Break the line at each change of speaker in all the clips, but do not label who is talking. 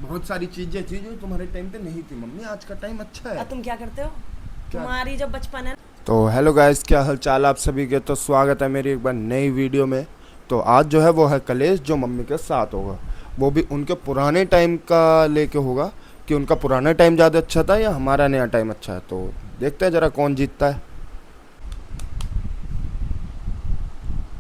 बहुत सारी चीजें थी जो तुम्हारे टाइम पे नहीं थी मम्मी। आज का टाइम अच्छा है।
तुम क्या करते हो?
क्या?
तुम्हारी जब बचपन है।
तो हेलो गाइस, क्या हाल चाल आप सभी के। तो स्वागत है मेरी एक बार नई वीडियो में। तो आज जो है वो है कलेश जो मम्मी के साथ होगा। वो भी उनके पुराने टाइम का लेके होगा कि उनका पुराना टाइम ज़्यादा अच्छा था या हमारा नया टाइम अच्छा है। तो देखते हैं ज़रा कौन जीतता है।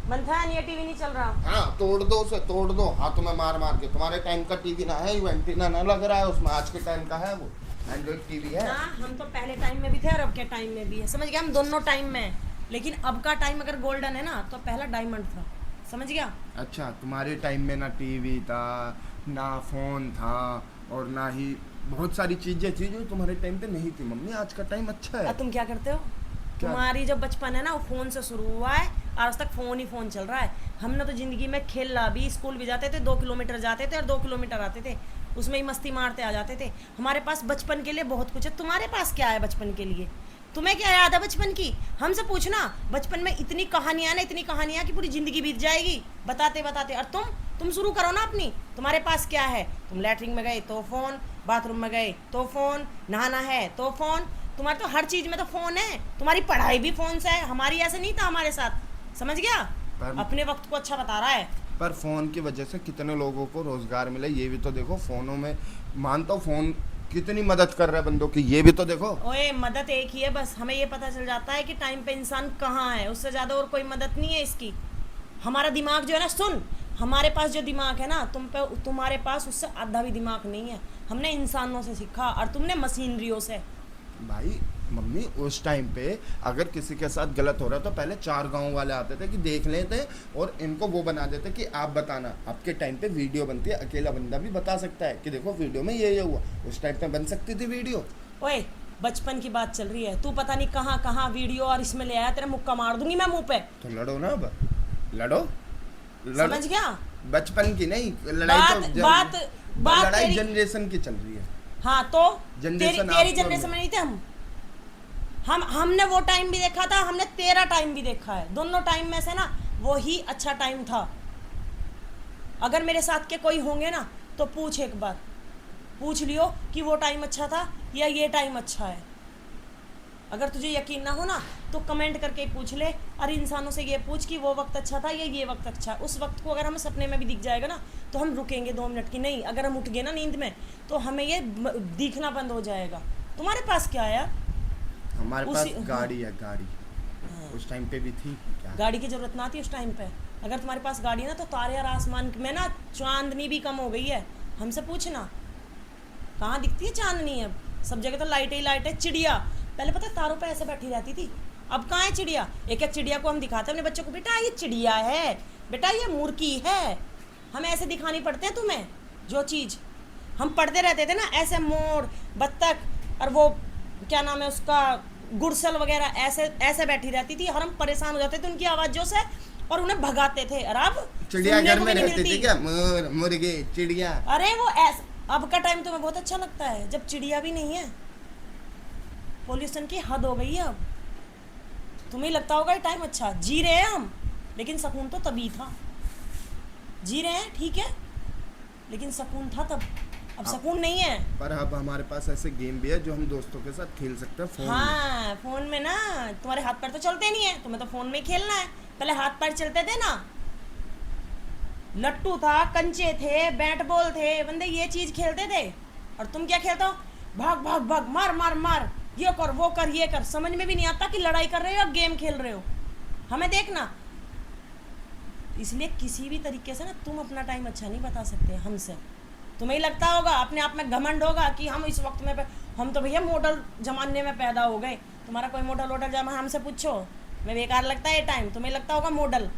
मंथन, ये टीवी नहीं चल रहा।
हाँ, तोड़ दो उसे, तोड़ दो हाथों में मार मार के। तुम्हारे टाइम का टीवी ना है, एंटीना ना लग रहा है उसमें। आज के टाइम का है वो एंड्रॉइड टीवी है।
हाँ, हम तो पहले टाइम में भी थे और अब के टाइम में भी है, समझ गया? हम दोनों टाइम में हैं। लेकिन अब का टाइम अगर गोल्डन है ना तो पहला डायमंड था, समझ गया?
अच्छा, तुम्हारे टाइम में ना टीवी था, ना फोन था, और ना ही बहुत सारी चीजें थी जो तुम्हारे टाइम पे नहीं थी मम्मी। आज का टाइम अच्छा है।
और तुम क्या करते हो?
क्या?
तुम्हारी जब बचपन है ना वो फोन से शुरू हुआ है और आज तक फोन ही फोन चल रहा है। हमने तो जिंदगी में खेलना भी, स्कूल भी जाते थे, 2 किलोमीटर जाते थे और 2 किलोमीटर आते थे, उसमें ही मस्ती मारते आ जाते थे। हमारे पास बचपन के लिए बहुत कुछ है। तुम्हारे पास क्या है बचपन के लिए? तुम्हें क्या याद है बचपन की? हमसे पूछना। बचपन में इतनी कहानियां ना, इतनी कहानियां कि पूरी जिंदगी बीत जाएगी बताते बताते। और तुम शुरू करो ना अपनी। तुम्हारे पास क्या है? तुम लैट्रिन में गए तो फोन, बाथरूम में गए तो फोन, नहाना है तो फोन। तुम्हारे तो हर चीज में तो फोन है। तुम्हारी पढ़ाई भी फोन से है, हमारी ऐसे नहीं था हमारे साथ, समझ गया? अपने वक्त को अच्छा बता रहा है।
पर फोन की वजह से कितने लोगों को रोजगार मिला ये भी तो देखो। फोनों में मानता हूँ फोन कितनी मदद कर रहा है बंदों की, ये भी तो देखो।
ओए, मदद एक ही है बस। हमें ये पता चल जाता है कि टाइम पे इंसान कहाँ है, उससे ज्यादा और कोई मदद नहीं है इसकी। हमारा दिमाग जो है ना, सुन, हमारे पास जो दिमाग है ना, तुम्हारे पास उससे आधा भी दिमाग नहीं है। हमने इंसानों से सीखा और तुमने मशीनरियों से।
भाई मम्मी, उस टाइम पे अगर किसी के साथ गलत हो रहा तो पहले 4 गांव वाले आते थे कि देख लेते और इनको वो बना देते कि आप बताना। आपके टाइम पे वीडियो बनती है, अकेला बंदा भी बता सकता है कि देखो वीडियो में ये हुआ। उस टाइम पे बन सकती थी वीडियो।
ओए, बचपन की बात चल रही है, तू पता नहीं कहाँ कहाँ वीडियो और इसमें ले आया। तेरा मुक्का मार दूंगी मैं मुंह पे।
तो लड़ो ना, अब लड़ो, लड़ो।
समझ गया?
बचपन की नहीं लड़ाई,
बात
तो
बात बात
लड़ाई
तेरी।
जनरेशन की चल रही है।
हाँ तो
जनरेशन
तेरी
आपको
जनरेशन में नहीं थे हमने वो टाइम भी देखा था, हमने तेरा टाइम भी देखा है। दोनों टाइम में से ना वो ही अच्छा टाइम था। अगर मेरे साथ के कोई होंगे ना तो पूछ, एक बार पूछ लियो कि वो टाइम अच्छा था या ये टाइम अच्छा है। अगर तुझे यकीन ना हो ना तो कमेंट करके पूछ ले। और इंसानों से ये पूछ कि वो वक्त अच्छा था या ये वक्त अच्छा है। उस वक्त को अगर हमें सपने में भी दिख जाएगा ना तो हम रुकेंगे 2 मिनट की नहीं। अगर हम उठ गए ना नींद में तो हमें ये दिखना बंद हो जाएगा। तुम्हारे पास क्या है यार?
हमारे पास गाड़ी है, गाड़ी।
हाँ।
उस टाइम पे भी थी क्या?
गाड़ी की जरूरत ना थी उस टाइम पे। अगर तुम्हारे पास गाड़ी है ना तो तारे और आसमान में ना चांदनी भी कम हो गई है। हमसे पूछना कहाँ दिखती है चांदनी। अब सब जगह तो लाइटें ही लाइट है। चिड़िया पहले पता है तारों पे ऐसे बैठी रहती थी, अब कहाँ है चिड़िया? एक एक चिड़िया को हम दिखाते हैं अपने बच्चों को, बेटा ये चिड़िया है, बेटा ये मुर्गी है। हमें ऐसे दिखानी पड़ते हैं तुम्हें जो चीज़ हम पढ़ते रहते थे ना, ऐसे मोर, बत्तख और वो क्या नाम है उसका, गुड़सल वगैरह ऐसे ऐसे बैठी रहती थी और हम परेशान हो जाते थे उनकी आवाज़ों से और उन्हें भगाते थे। और अब
चिड़िया
सुनने
घर
को
में
भी नहीं
रहती थी
मिलती।
क्या? मोर, मुर्गे, चिड़िया।
अरे वो अब का टाइम तुम्हें बहुत अच्छा लगता है जब चिड़िया भी नहीं है। पोल्यूशन की हद हो गई है अब। तुम्हें लगता होगा ये टाइम अच्छा, जी रहे हैं हम, लेकिन सुकून तो तभी था। जी रहे हैं ठीक है, लेकिन सुकून था तब, अब सुकून नहीं है।
पर अब हमारे पास ऐसे गेम भी है जो हम दोस्तों के साथ खेल सकते हैं फोन में।
हाँ, फोन में ना तुम्हारे हाथ पैर तो चलते नहीं है, तुम्हें तो फोन में ही खेलना है। पहले हाथ पैर चलते थे ना, लट्टू था, कंचे थे, बैट बॉल थे, बंदे ये चीज खेलते थे। और तुम क्या खेलते हो? भाग भाग भाग, मार मार मार, ये कर वो कर ये कर। समझ में भी नहीं आता कि लड़ाई कर रहे हो या गेम खेल रहे हो। हमें देखना। इसलिए किसी भी तरीके से ना तुम अपना टाइम अच्छा नहीं बता सकते हमसे। तुम्हें ही लगता होगा, अपने आप में घमंड होगा कि हम इस वक्त में हम तो भैया मॉडल जमाने में पैदा हो गए। तुम्हारा कोई मॉडल वोडल जमा हमसे पूछो, मैं बेकार लगता है ये टाइम। तुम्हें लगता होगा मॉडल,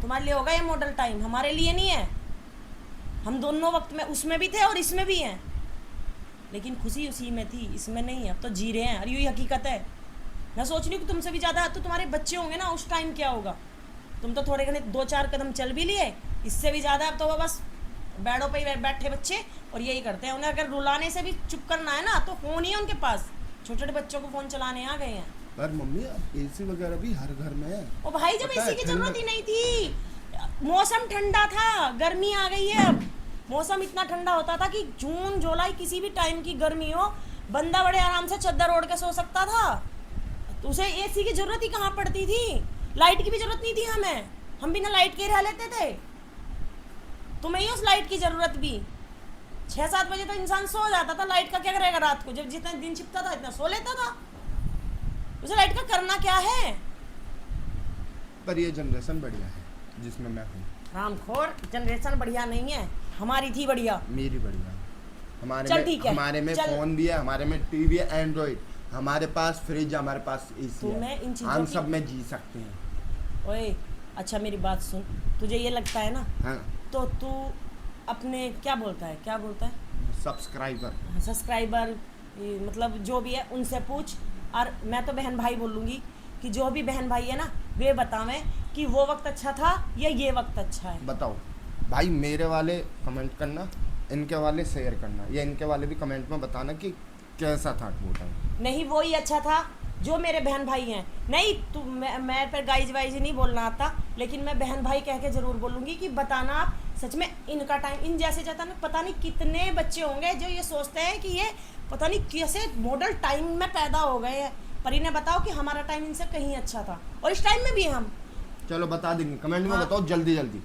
तुम्हारे लिए होगा ये मॉडल टाइम, हमारे लिए नहीं है। हम दोनों वक्त में उसमें भी थे और इसमें भी हैं, लेकिन खुशी उसी में थी, इसमें नहीं। अब तो जी रहे हैं और यही हकीकत है। मैं सोच रही हूँ कि तुमसे भी ज़्यादा तो तुम्हारे बच्चे होंगे ना, उस टाइम क्या होगा। तुम तो थोड़े घने 2-4 कदम चल भी लिए, इससे भी ज़्यादा अब तो वो बस बेडों पे ही बैठे बच्चे और यही करते हैं। उन्हें अगर रुलाने से भी चुप करना है ना तो फ़ोन ही है उनके पास। छोटे छोटे बच्चों को फ़ोन चलाने आ गए हैं।
पर मम्मी अब एसी वगैरह भी हर घर में है।
ओ भाई, जब
पता है,
एसी की जरूरत ही नहीं थी, मौसम ठंडा था, गर्मी आ गई है अब। मौसम इतना ठंडा होता था कि जून जुलाई किसी भी टाइम की गर्मी हो, बंदा बड़े आराम से चद्दर ओढ़ के सो सकता था। तो उसे एसी की जरूरत ही कहाँ पड़ती थी, लाइट की भी जरूरत नहीं थी हमें, हम बिना लाइट के ही रह लेते थे। तुम्हें ही उस लाइट की जरूरत भी, 6-7 बजे तो इंसान सो जाता था, लाइट का क्या करेगा रात को, जब जितना दिन छिपता था इतना सो लेता था। उसे लाइट का करना क्या है?
पर ये जनरेशन बढ़िया है जिसमें मैं हूँ।
रामखोर, जनरेशन बढ़िया नहीं है, हमारी थी बढ़िया।
मेरी बढ़िया।
चल ठीक है,
हमारे में
चल।
फोन भी है, हमारे में टीवी है, एंड्रॉइड, हमारे पास फ्रिज, हमारे पास एसी
तुम्हें इन
है,
चीज़ों
हम
की-
सब में जी सकते हैं।
ओए अच्छा मेरी बात सुन, तुझे ये लगता है ना,
हाँ,
तो तू अपने क्या बोलता है
सब्सक्राइबर।
सब्सक्राइबर, मतलब जो भी है उनसे पूछ। और मैं तो बहन भाई बोलूँगी कि जो भी बहन भाई है ना, वे बतावें कि वो वक्त अच्छा था या ये वक्त अच्छा है।
बताओ भाई, मेरे वाले कमेंट करना, इनके वाले शेयर करना, या इनके वाले भी कमेंट में बताना कि कैसा था वो टाइम।
नहीं वो ही अच्छा था जो मेरे बहन भाई हैं। नहीं तू मैं पर गाइज वाइज नहीं बोलना आता, लेकिन मैं बहन भाई कह के ज़रूर बोलूँगी कि बताना आप सच में इनका टाइम, इन जैसे जाता ना, पता नहीं कितने बच्चे होंगे जो ये सोचते हैं कि ये पता नहीं कैसे मॉडल टाइम में पैदा हो गए हैं, पर इन्हें बताओ कि हमारा टाइम इनसे कहीं अच्छा था, और इस टाइम में भी हम।
चलो बता देंगे, कमेंट में
हाँ।
बताओ जल्दी जल्दी।